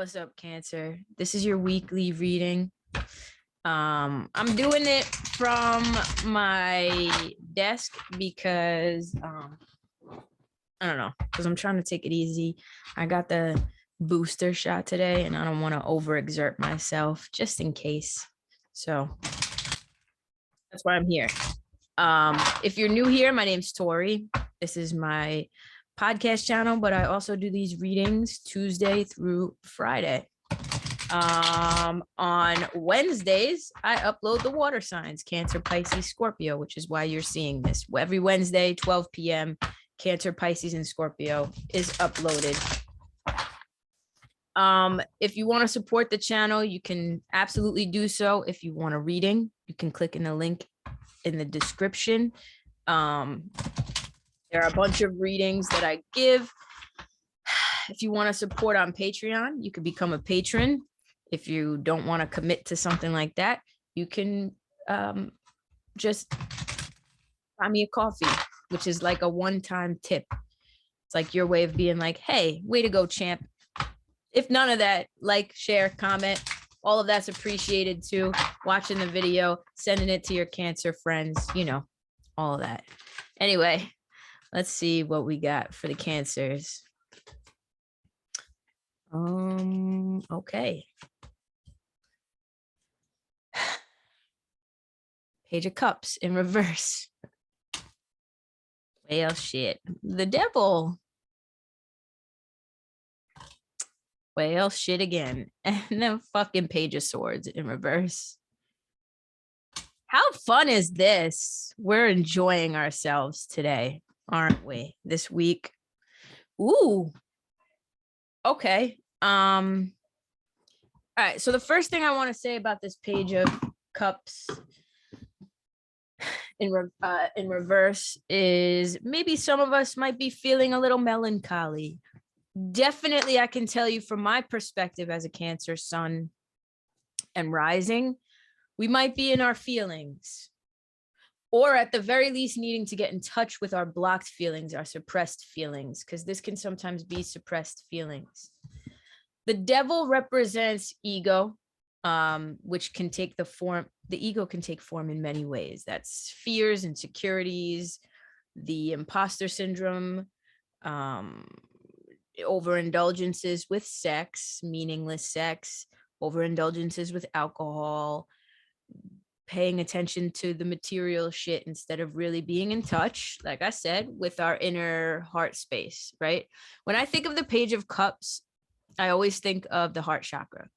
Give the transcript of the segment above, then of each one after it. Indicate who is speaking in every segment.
Speaker 1: What's up, Cancer? This is your weekly reading. I'm doing it from my desk because I don't know, because I'm trying to take it easy. I got the booster shot today and I don't want to overexert myself just in case. So that's why I'm here. If you're new here, my name's Tori. This is my podcast channel, but I also do these readings Tuesday through Friday. On Wednesdays, I upload the water signs, Cancer, Pisces, Scorpio, which is why you're seeing this. Every Wednesday, 12 p.m., Cancer, Pisces, and Scorpio is uploaded. If you want to support the channel, you can absolutely do so. If you want a reading, you can click in the link in the description. There are a bunch of readings that I give. If you want to support on Patreon, you can become a patron. If you don't want to commit to something like that, you can just buy me a coffee, which is like a one-time tip. It's like your way of being like, hey, way to go, champ. If none of that, like, share, comment, all of that's appreciated too. Watching the video, sending it to your Cancer friends, you know, all of that. Anyway, let's see what we got for the Cancers. Okay. Page of Cups in reverse. Well, shit. The Devil. Well, shit again. And then fucking Page of Swords in reverse. How fun is this? We're enjoying ourselves today, aren't we? This week. Ooh. Okay. All right. So the first thing I want to say about this Page of Cups in reverse is maybe some of us might be feeling a little melancholy. Definitely, I can tell you from my perspective as a Cancer sun and rising, we might be in our feelings, or at the very least needing to get in touch with our blocked feelings, our suppressed feelings, because this can sometimes be suppressed feelings. The Devil represents ego, which can take the form, the ego can take form in many ways. That's fears, insecurities, the imposter syndrome, overindulgences with sex, meaningless sex, overindulgences with alcohol, paying attention to the material shit instead of really being in touch, like I said, with our inner heart space, right? When I think of the Page of Cups, I always think of the heart chakra.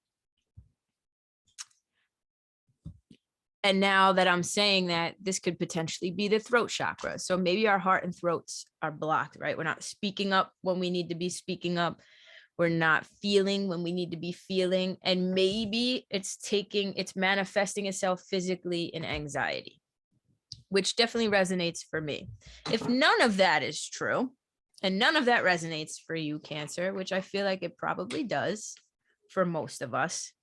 Speaker 1: And now that I'm saying that, this could potentially be the throat chakra. So maybe our heart and throats are blocked, right? We're not speaking up when we need to be speaking up. We're not feeling when we need to be feeling. And maybe it's manifesting itself physically in anxiety, which definitely resonates for me. If none of that is true, and none of that resonates for you, Cancer, which I feel like it probably does for most of us.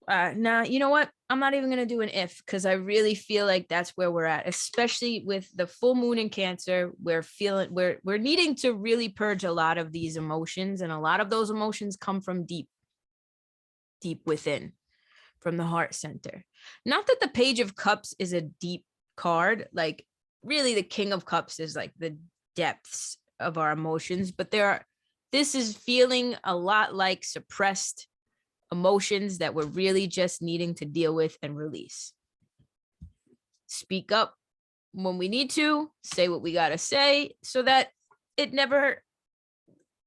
Speaker 1: Now, you know what? I'm not even going to do an if, because I really feel like that's where we're at, especially with the full moon in Cancer. We're needing to really purge a lot of these emotions, and a lot of those emotions come from deep within, from the heart center. Not that the Page of Cups is a deep card, like really the King of Cups is like the depths of our emotions, but this is feeling a lot like suppressed emotions that we're really just needing to deal with and release. Speak up when we need to, say what we got to say, so that it never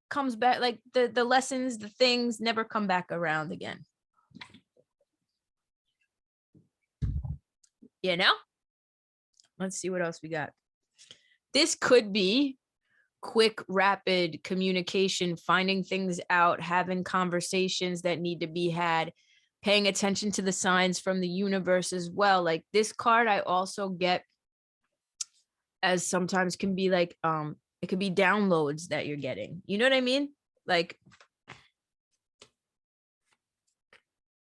Speaker 1: comes back, like the lessons, the things never come back around again. You know? Let's see what else we got. This could be quick, rapid communication, finding things out, having conversations that need to be had, paying attention to the signs from the universe as well. Like this card, I also get as sometimes can be like, it could be downloads that you're getting. You know what I mean? Like,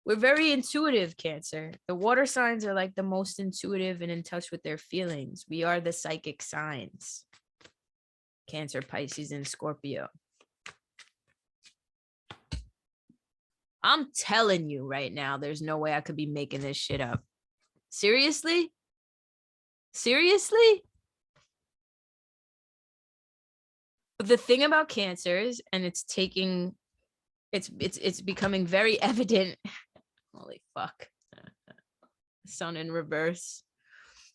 Speaker 1: we're very intuitive, Cancer. The water signs are like the most intuitive and in touch with their feelings. We are the psychic signs. Cancer, Pisces, and Scorpio. I'm telling you right now, there's no way I could be making this shit up. Seriously? Seriously? The thing about cancers, and it's becoming very evident. Holy fuck. Sun in reverse.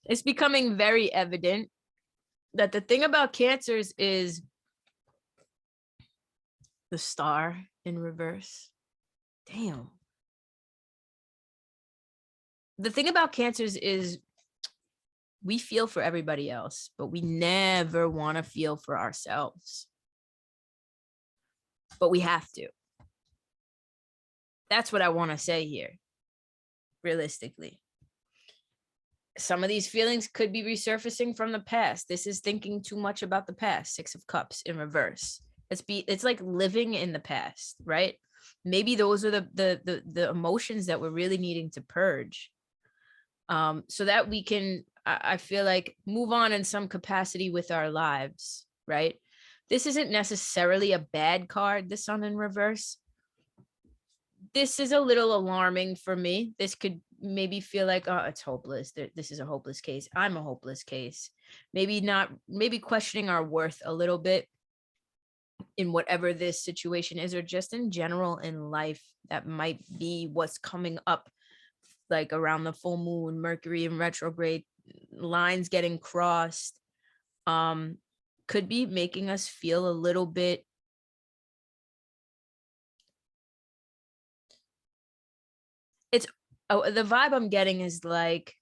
Speaker 1: It's becoming very evident that the thing about cancers is the star in reverse. Damn. The thing about cancers is we feel for everybody else, but we never want to feel for ourselves. But we have to. That's what I want to say here, realistically. Some of these feelings could be resurfacing from the past. This is thinking too much about the past. 6 of Cups in reverse. It's like living in the past, right? Maybe those are the emotions that we're really needing to purge, so that we can, I feel like, move on in some capacity with our lives, right? This isn't necessarily a bad card, the Sun in reverse. This is a little alarming for me. This could maybe feel like, oh, it's hopeless. This is a hopeless case. I'm a hopeless case. Maybe questioning our worth a little bit in whatever this situation is, or just in general in life. That might be what's coming up, like around the full moon, Mercury in retrograde, lines getting crossed, could be making us feel a little bit the vibe I'm getting is like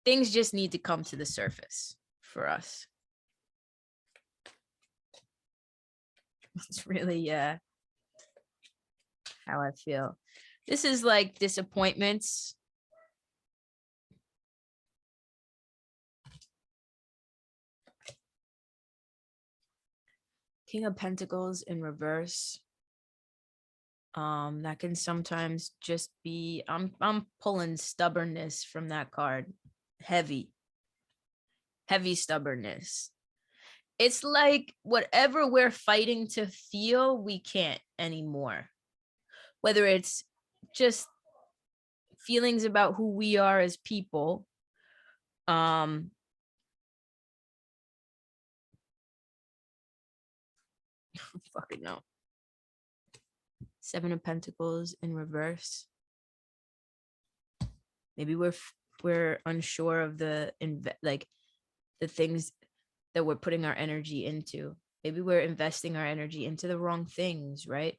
Speaker 1: things just need to come to the surface for us. It's really how I feel. This is like disappointments. King of Pentacles in reverse. That can sometimes just be, I'm pulling stubbornness from that card. Heavy stubbornness. It's like whatever we're fighting to feel, we can't anymore. Whether it's just feelings about who we are as people, fucking no. 7 of Pentacles in reverse. Maybe we're unsure of the things that we're putting our energy into. Maybe we're investing our energy into the wrong things, right?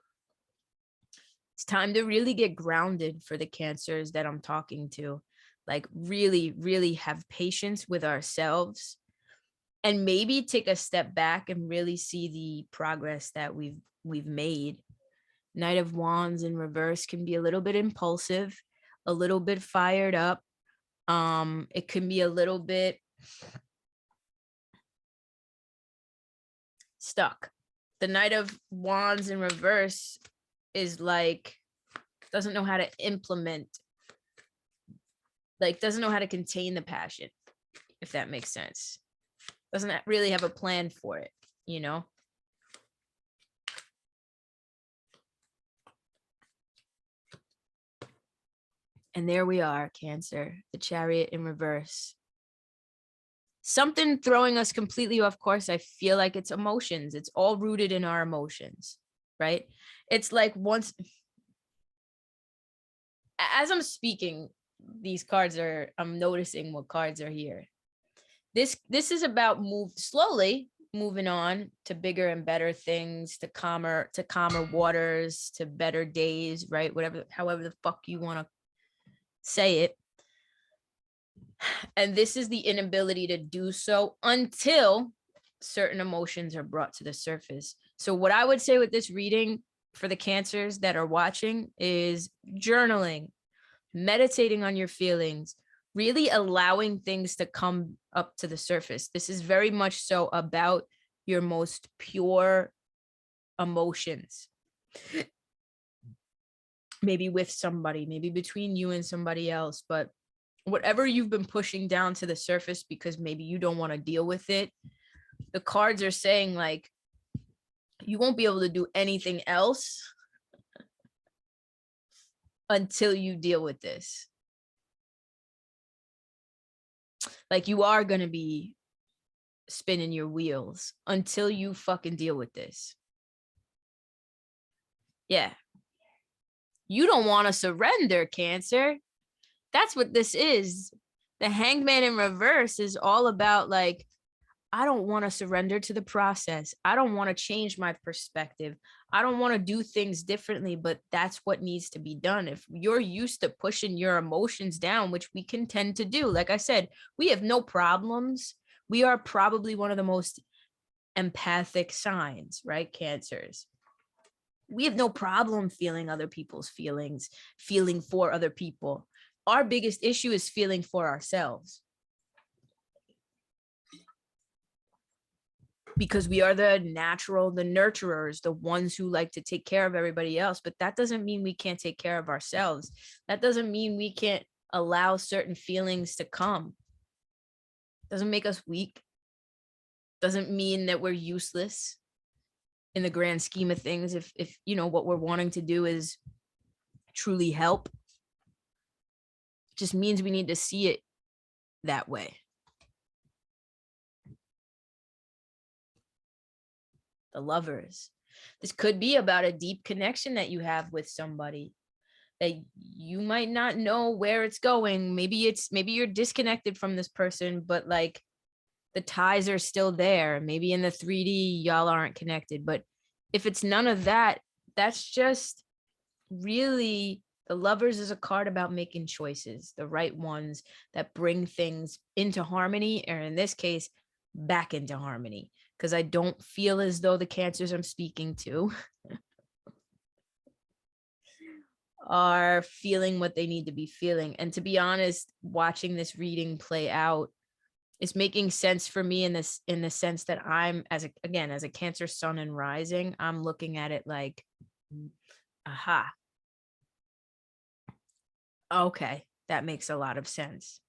Speaker 1: It's time to really get grounded for the cancers that I'm talking to. Like really, really have patience with ourselves and maybe take a step back and really see the progress that we've made. Knight of Wands in reverse can be a little bit impulsive, a little bit fired up. It can be a little bit stuck. The Knight of Wands in reverse is like, doesn't know how to implement, like doesn't know how to contain the passion, if that makes sense. Doesn't really have a plan for it, you know? And there we are, Cancer, the Chariot in reverse. Something throwing us completely off course. I feel like it's emotions. It's all rooted in our emotions, right? It's like once, as I'm speaking, these cards are, I'm noticing what cards are here. This is about slowly moving on to bigger and better things, to calmer waters, to better days, right? However the fuck you want to say it. And this is the inability to do so until certain emotions are brought to the surface. So what I would say with this reading for the Cancers that are watching is journaling, meditating on your feelings, really allowing things to come up to the surface. This is very much so about your most pure emotions. Maybe with somebody, maybe between you and somebody else, but whatever you've been pushing down to the surface because maybe you don't want to deal with it, the cards are saying like you won't be able to do anything else until you deal with this. Like, you are going to be spinning your wheels until you fucking deal with this. Yeah. You don't want to surrender, Cancer. That's what this is. The Hanged Man in reverse is all about, like, I don't want to surrender to the process. I don't want to change my perspective. I don't want to do things differently, but that's what needs to be done. If you're used to pushing your emotions down, which we can tend to do, like I said, we have no problems. We are probably one of the most empathic signs, right? Cancers. We have no problem feeling other people's feelings, feeling for other people. Our biggest issue is feeling for ourselves. Because we are the nurturers, the ones who like to take care of everybody else. But that doesn't mean we can't take care of ourselves. That doesn't mean we can't allow certain feelings to come. Doesn't make us weak. Doesn't mean that we're useless in the grand scheme of things. If you know what we're wanting to do is truly help, it just means we need to see it that way. The Lovers. This could be about a deep connection that you have with somebody that you might not know where it's going. Maybe you're disconnected from this person, but like the ties are still there. Maybe in the 3D y'all aren't connected, but if it's none of that, that's just really, the Lovers is a card about making choices, the right ones that bring things into harmony, or in this case, back into harmony. Because I don't feel as though the Cancers I'm speaking to are feeling what they need to be feeling. And to be honest, watching this reading play out, it's making sense for me in the sense that I'm, as a Cancer sun and rising, I'm looking at it like, aha, okay, that makes a lot of sense.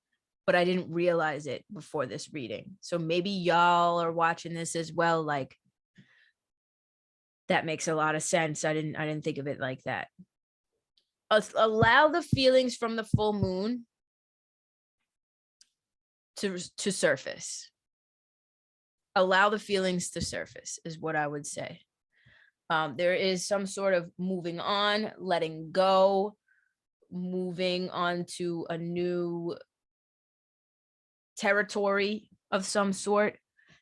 Speaker 1: But I didn't realize it before this reading. So maybe y'all are watching this as well. Like, that makes a lot of sense. I didn't think of it like that. Allow the feelings from the full moon to surface. Allow the feelings to surface is what I would say. There is some sort of moving on, letting go, moving on to a new territory of some sort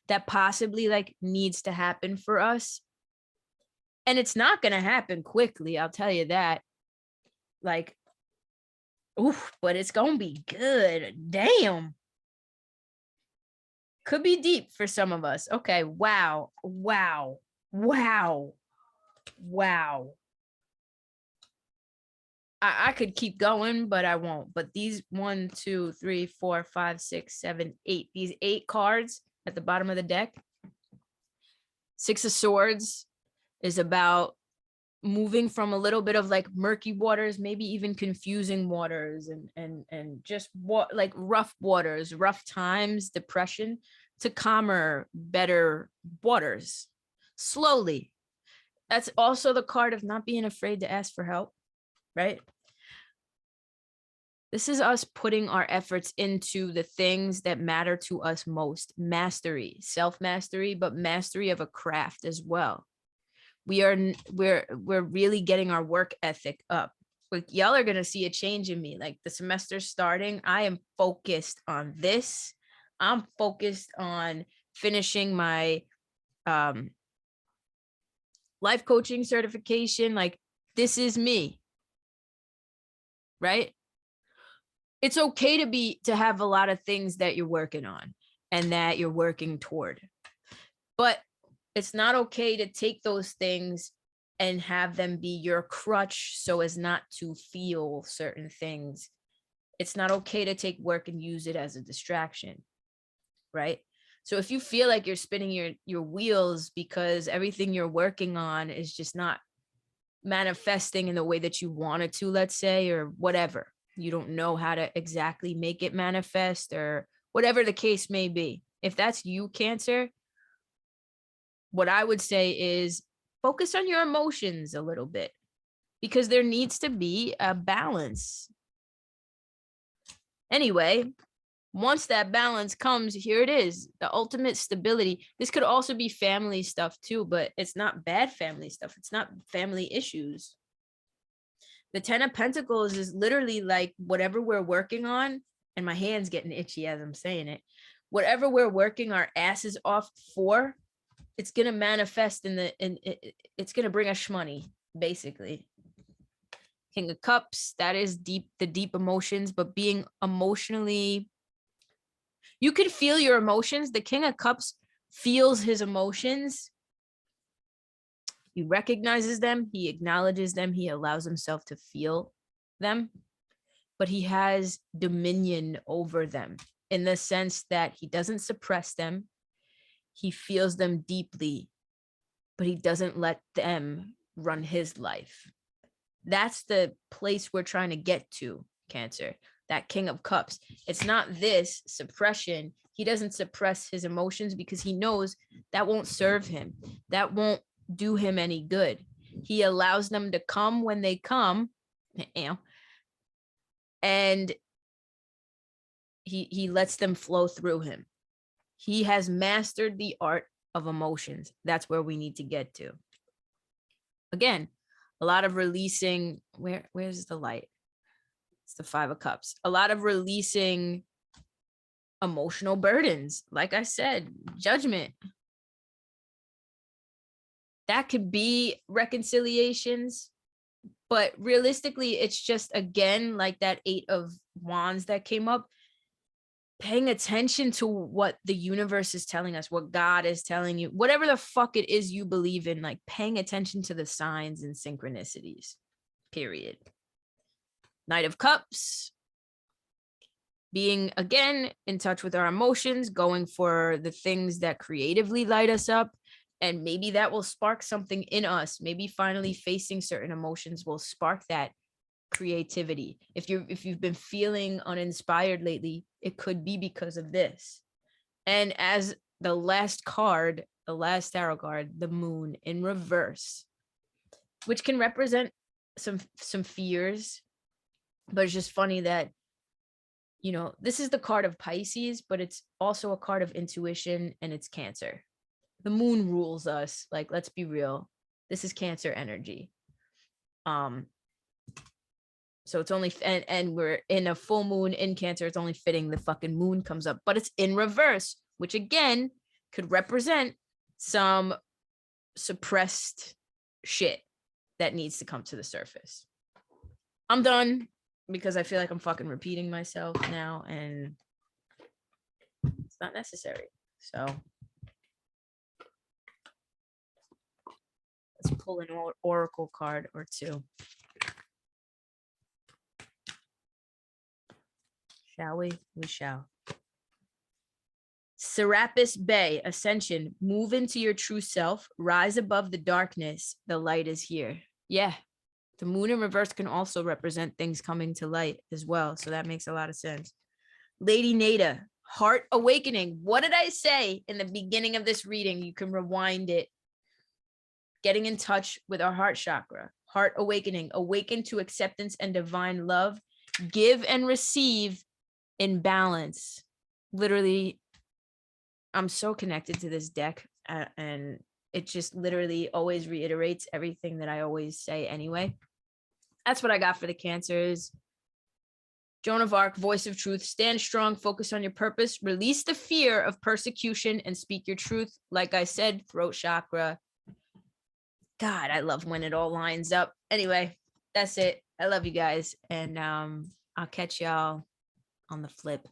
Speaker 1: that possibly like needs to happen for us. And it's not going to happen quickly, I'll tell you that. Like, oof, but it's going to be good. Damn. Could be deep for some of us. Okay, wow. I could keep going, but I won't. But these 1, 2, 3, 4, 5, 6, 7, 8, these 8 cards at the bottom of the deck. 6 of Swords is about moving from a little bit of like murky waters, maybe even confusing waters, and just like rough waters, rough times, depression, to calmer, better waters slowly. That's also the card of not being afraid to ask for help, right? This is us putting our efforts into the things that matter to us most. Mastery, self-mastery, but mastery of a craft as well. We're really getting our work ethic up. Like, y'all are going to see a change in me. Like, the semester starting, I am focused on this. I'm focused on finishing my life coaching certification. Like, this is me, right? It's okay to have a lot of things that you're working on and that you're working toward, but it's not okay to take those things and have them be your crutch so as not to feel certain things. It's not okay to take work and use it as a distraction, right? So if you feel like you're spinning your wheels because everything you're working on is just not manifesting in the way that you want it to, let's say, or whatever, you don't know how to exactly make it manifest, or whatever the case may be. If that's you, Cancer, what I would say is focus on your emotions a little bit. because there needs to be a balance. Anyway, once that balance comes, here it is, the ultimate stability. This could also be family stuff too, but it's not bad family stuff. It's not family issues. The 10 of Pentacles is literally like whatever we're working on, and my hand's getting itchy as I'm saying it. Whatever we're working our asses off for, it's going to manifest it's going to bring us money, basically. King of Cups, that is the deep emotions, but being emotionally, you can feel your emotions. The King of Cups feels his emotions. He recognizes them, he acknowledges them, he allows himself to feel them, but he has dominion over them in the sense that he doesn't suppress them. He feels them deeply, but he doesn't let them run his life. That's the place we're trying to get to, Cancer. That King of Cups. It's not this suppression. He doesn't suppress his emotions because he knows that won't serve him. That won't do him any good. He allows them to come when they come, and he lets them flow through him. He has mastered the art of emotions. That's where we need to get to. Again, a lot of releasing. Where's the light? It's the 5 of Cups. A lot of releasing emotional burdens. Like I said, judgment. That could be reconciliations, but realistically, it's just, again, like that 8 of Wands that came up, paying attention to what the universe is telling us, what God is telling you, whatever the fuck it is you believe in, like paying attention to the signs and synchronicities, period. Knight of Cups, being, again, in touch with our emotions, going for the things that creatively light us up. And maybe that will spark something in us. Maybe finally facing certain emotions will spark that creativity. If you've been feeling uninspired lately, it could be because of this. And as the last card, the last tarot card, the Moon in reverse, which can represent some fears, but it's just funny that, you know, this is the card of Pisces, but it's also a card of intuition, and it's Cancer. The Moon rules us. Like, let's be real. This is Cancer energy. So it's only, and we're in a full moon in Cancer. It's only fitting the fucking moon comes up, but it's in reverse, which again could represent some suppressed shit that needs to come to the surface. I'm done because I feel like I'm fucking repeating myself now, and it's not necessary. So let's pull an oracle card or two. Shall we? We shall. Serapis Bay, Ascension, move into your true self, rise above the darkness, the light is here. Yeah, the Moon in reverse can also represent things coming to light as well, so that makes a lot of sense. Lady Nada, Heart Awakening. What did I say in the beginning of this reading? You can rewind it. Getting in touch with our heart chakra. Heart Awakening, awaken to acceptance and divine love, give and receive in balance. Literally, I'm so connected to this deck, and it just literally always reiterates everything that I always say anyway. That's what I got for the Cancers. Joan of Arc, voice of truth, stand strong, focus on your purpose, release the fear of persecution and speak your truth. Like I said, throat chakra. God, I love when it all lines up. Anyway, that's it. I love you guys, and I'll catch y'all on the flip.